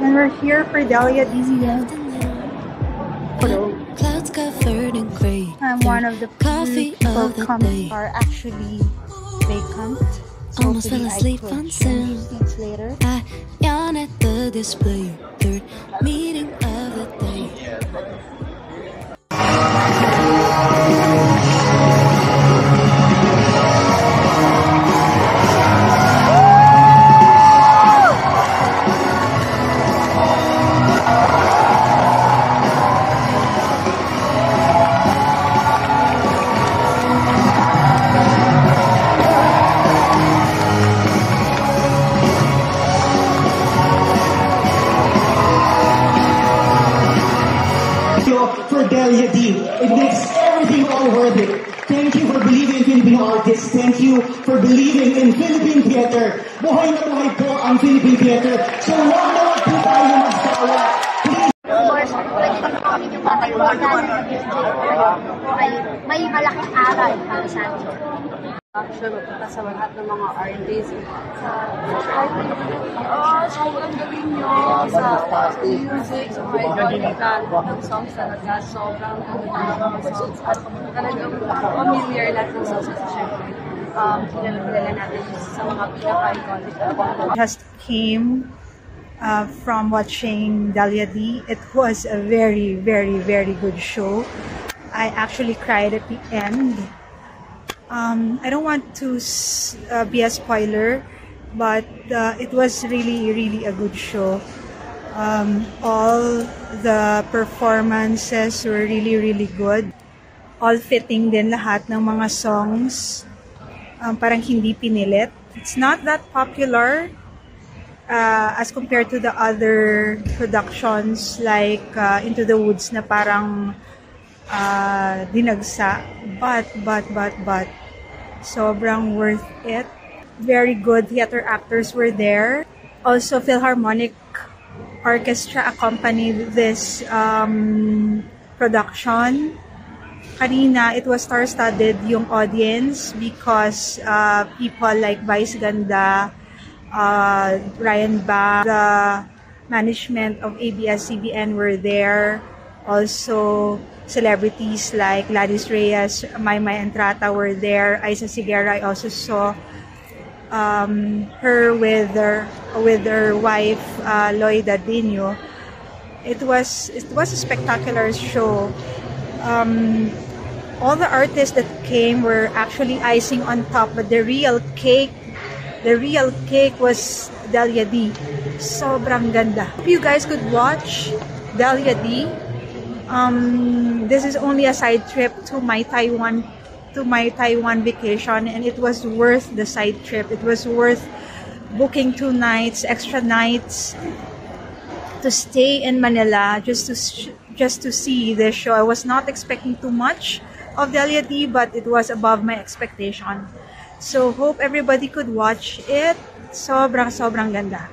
And we're here for Delia Dizia. And one of the people come are actually vacant. So almost fell asleep on Zoom. Later. I yawn at the display. Third meeting of the day. For Delia D. It makes everything all worth it. Thank you for believing in Philippine artists. Thank you for believing in Philippine theater. Buhay na buhay po ang Philippine theater. So wag na wag po tayo magsawa. Of course, pwede naman kami yung papaliwanan ay may malaking aral para sa atin. Actually, magpunta sa lahat ng mga artists. Sa ang galing nyo, sa music, sa mga iconic ng songs talaga. Sobrang mga songs. At talagang familiar lahat ng songs. Siyempre, kilala natin sa mga pinaka-iconic. Just came from watching Delia D. It was a very, very, very good show. I actually cried at the end. I don't want to be a spoiler, but it was really, really a good show. All the performances were really, really good. All fitting din lahat ng mga songs. Parang hindi pinilit. It's not that popular as compared to the other productions like Into the Woods na parang dinagsa. But sobrang worth it. Very good theater actors were there. Also, Philharmonic Orchestra accompanied this production. Kanina, it was star-studded yung audience because people like Vice Ganda, Ryan Ba, the management of ABS-CBN were there. Also, celebrities like Gladys Reyes, Maymay Entrata were there. Isa Sigera, I also saw her with her wife Loida Dino. It was a spectacular show. All the artists that came were actually icing on top, but the real cake was Delia D. Sobrang ganda. If you guys could watch Delia D. This is only a side trip to my Taiwan vacation, and it was worth the side trip. It was worth booking 2 nights, extra nights to stay in Manila just to see this show. I was not expecting too much of Delia D, but it was above my expectation. So hope everybody could watch it. Sobrang ganda.